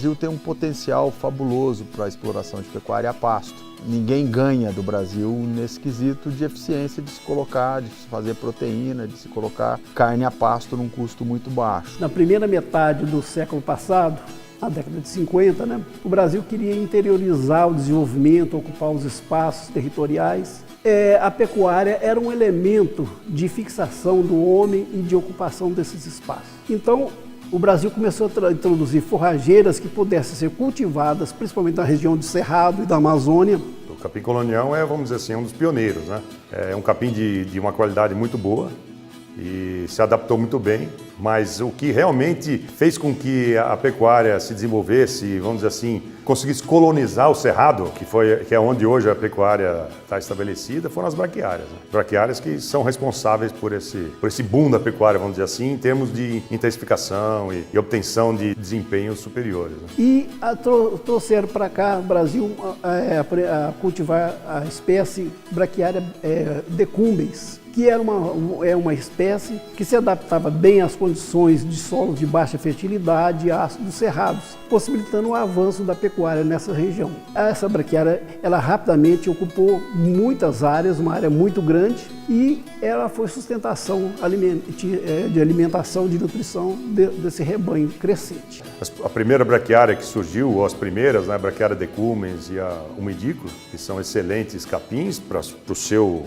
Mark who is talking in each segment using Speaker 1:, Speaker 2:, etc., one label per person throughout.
Speaker 1: Brasil tem um potencial fabuloso para a exploração de pecuária a pasto. Ninguém ganha do Brasil nesse quesito de eficiência de se colocar, de se fazer proteína, de se colocar carne a pasto num custo muito baixo.
Speaker 2: Na primeira metade do século passado, na década de 50, o Brasil queria interiorizar o desenvolvimento, ocupar os espaços territoriais. A pecuária era um elemento de fixação do homem e de ocupação desses espaços. Então, o Brasil começou a introduzir forrageiras que pudessem ser cultivadas, principalmente na região do Cerrado e da Amazônia.
Speaker 3: O capim colonial é, vamos dizer assim, um dos pioneiros, né? É um capim de uma qualidade muito boa e se adaptou muito bem, mas o que realmente fez com que a pecuária se desenvolvesse, vamos dizer assim, conseguisse colonizar o Cerrado, que é onde hoje a pecuária está estabelecida, foram as braquiárias. Né? Braquiárias que são responsáveis por esse boom da pecuária, vamos dizer assim, em termos de intensificação e obtenção de desempenhos superiores. Né?
Speaker 2: E trouxeram para cá, no Brasil, a cultivar a espécie braquiária decumbens, que era uma espécie que se adaptava bem às condições de solos de baixa fertilidade e ácidos cerrados, possibilitando o avanço da pecuária nessa região. Essa braquiária, ela rapidamente ocupou muitas áreas, uma área muito grande, e ela foi sustentação de alimentação, de nutrição desse rebanho crescente.
Speaker 3: A primeira braquiária que surgiu, ou as primeiras, né, a braquiária decumbens e a umidícola, que são excelentes capins para o seu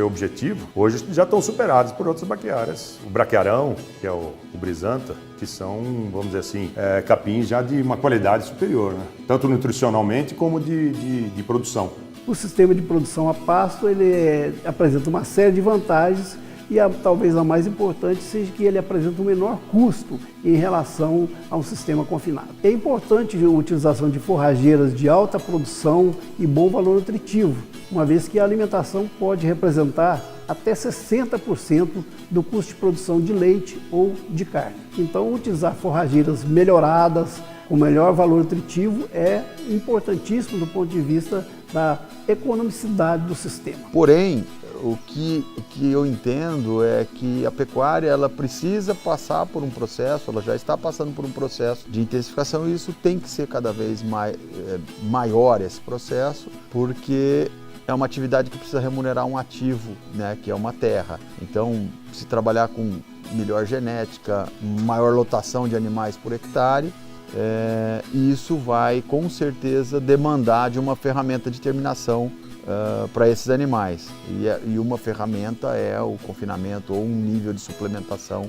Speaker 3: objetivo, hoje já estão superados por outras braquiárias. O braquiarão, que é o brisanta, que são, vamos dizer assim, capins já de uma qualidade superior, né? Tanto nutricionalmente como de produção.
Speaker 2: O sistema de produção a pasto ele apresenta uma série de vantagens e talvez a mais importante seja que ele apresenta um menor custo em relação a um sistema confinado. É importante a utilização de forrageiras de alta produção e bom valor nutritivo, uma vez que a alimentação pode representar até 60% do custo de produção de leite ou de carne. Então, utilizar forrageiras melhoradas, com melhor valor nutritivo, é importantíssimo do ponto de vista da economicidade do sistema.
Speaker 1: Porém, o que eu entendo é que a pecuária ela precisa passar por um processo, ela já está passando por um processo de intensificação e isso tem que ser cada vez maior esse processo, porque é uma atividade que precisa remunerar um ativo, né, que é uma terra. Então, se trabalhar com melhor genética, maior lotação de animais por hectare, isso vai com certeza demandar de uma ferramenta de terminação para esses animais. E uma ferramenta é o confinamento ou um nível de suplementação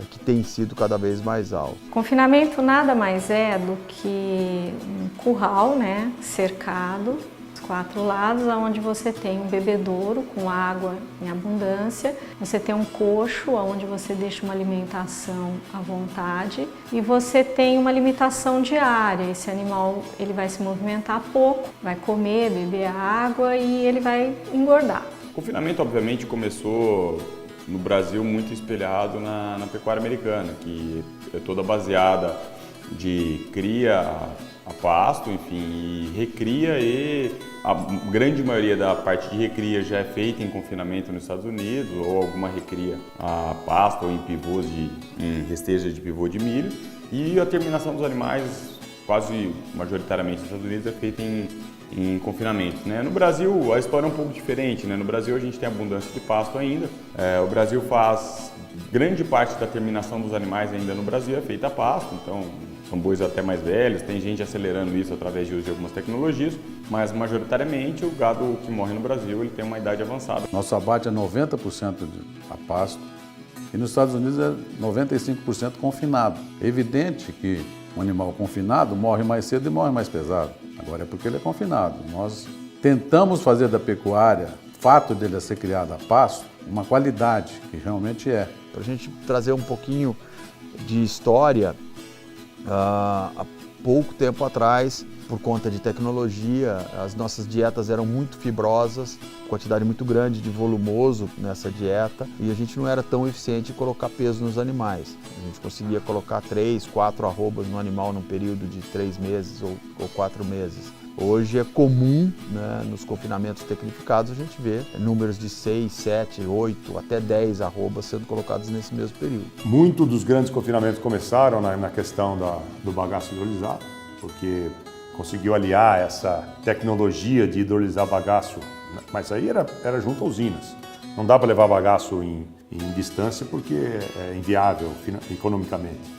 Speaker 1: que tem sido cada vez mais alto.
Speaker 4: Confinamento nada mais é do que um curral, né, cercado, os 4 lados, onde você tem um bebedouro com água em abundância, você tem um coxo onde você deixa uma alimentação à vontade e você tem uma limitação diária. Esse animal ele vai se movimentar pouco, vai comer, beber água e ele vai engordar.
Speaker 5: O confinamento obviamente começou no Brasil muito espelhado na pecuária americana, que é toda baseada de cria a pasto, enfim, e recria, e a grande maioria da parte de recria já é feita em confinamento nos Estados Unidos, ou alguma recria a pasto ou em pivôs em resteja de pivô de milho, e a terminação dos animais, quase majoritariamente nos Estados Unidos, é feita em confinamento, né? No Brasil a história é um pouco diferente, né? No Brasil a gente tem abundância de pasto ainda, o Brasil faz grande parte da terminação dos animais ainda no Brasil é feita a pasto, então são bois até mais velhos, tem gente acelerando isso através de uso de algumas tecnologias, mas majoritariamente o gado que morre no Brasil ele tem uma idade avançada.
Speaker 6: Nosso abate é 90% a pasto e nos Estados Unidos é 95% confinado. É evidente que um animal confinado morre mais cedo e morre mais pesado. Agora é porque ele é confinado. Nós tentamos fazer da pecuária, o fato dele ser criado a pasto, uma qualidade, que realmente é.
Speaker 1: Para a gente trazer um pouquinho de história, há pouco tempo atrás, por conta de tecnologia, as nossas dietas eram muito fibrosas, quantidade muito grande de volumoso nessa dieta e a gente não era tão eficiente em colocar peso nos animais. A gente conseguia colocar 3, 4 arrobas no animal num período de 3 meses ou 4 meses. Hoje é comum, né, nos confinamentos tecnificados a gente ver números de 6, 7, 8, até 10 arrobas sendo colocados nesse mesmo período.
Speaker 3: Muito dos grandes confinamentos começaram na questão do bagaço hidrolisado, porque conseguiu aliar essa tecnologia de hidrolisar bagaço, mas aí era junto a usinas. Não dá para levar bagaço em distância porque é inviável economicamente.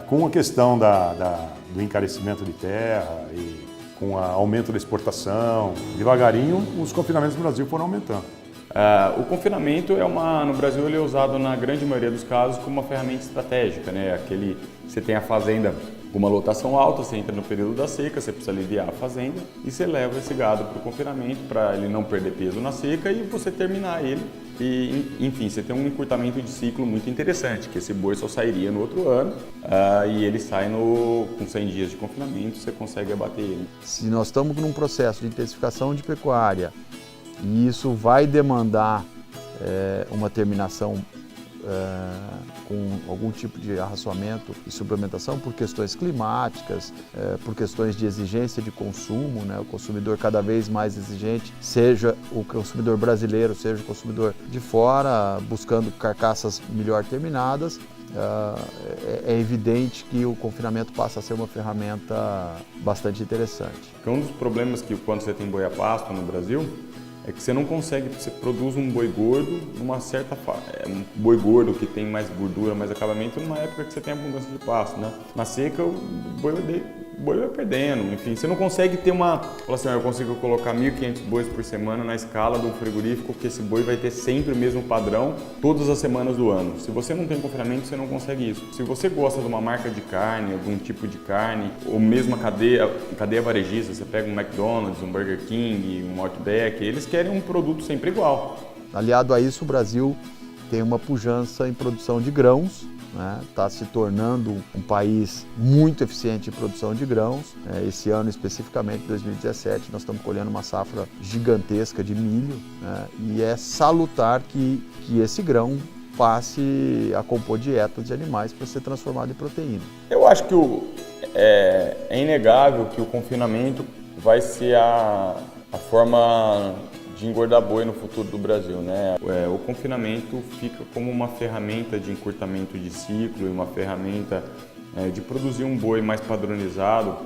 Speaker 3: Com a questão do encarecimento de terra e com o aumento da exportação, devagarinho os confinamentos no Brasil foram aumentando.
Speaker 5: O confinamento no Brasil ele é usado na grande maioria dos casos como uma ferramenta estratégica, né? Você tem a fazenda com uma lotação alta, você entra no período da seca, você precisa aliviar a fazenda e você leva esse gado para o confinamento para ele não perder peso na seca e você terminar ele. E, enfim, você tem um encurtamento de ciclo muito interessante, que esse boi só sairia no outro ano e ele sai com 100 dias de confinamento, você consegue abater ele.
Speaker 1: Se nós estamos num processo de intensificação de pecuária e isso vai demandar uma terminação com algum tipo de arraçoamento e suplementação por questões climáticas, por questões de exigência de consumo, né? O consumidor cada vez mais exigente, seja o consumidor brasileiro, seja o consumidor de fora, buscando carcaças melhor terminadas, é evidente que o confinamento passa a ser uma ferramenta bastante interessante.
Speaker 5: Um dos problemas que quando você tem boi a pasto no Brasil é que você não consegue, você produz um boi gordo numa certa um boi gordo que tem mais gordura, mais acabamento, numa época que você tem abundância de pasto, né? Na seca o boi vai perdendo, enfim, você não consegue ter fala assim, eu consigo colocar 1.500 bois por semana na escala de um frigorífico, porque esse boi vai ter sempre o mesmo padrão todas as semanas do ano. Se você não tem confinamento, você não consegue isso. Se você gosta de uma marca de carne, algum tipo de carne, ou mesmo a cadeia varejista, você pega um McDonald's, um Burger King, um Outback, eles querem um produto sempre igual.
Speaker 1: Aliado a isso, o Brasil tem uma pujança em produção de grãos, está se tornando um país muito eficiente em produção de grãos. Esse ano, especificamente, 2017, nós estamos colhendo uma safra gigantesca de milho, e é salutar que esse grão passe a compor dietas de animais para ser transformado em proteína.
Speaker 5: Eu acho que é inegável que o confinamento vai ser a forma de engordar boi no futuro do Brasil, né? O confinamento fica como uma ferramenta de encurtamento de ciclo e uma ferramenta de produzir um boi mais padronizado.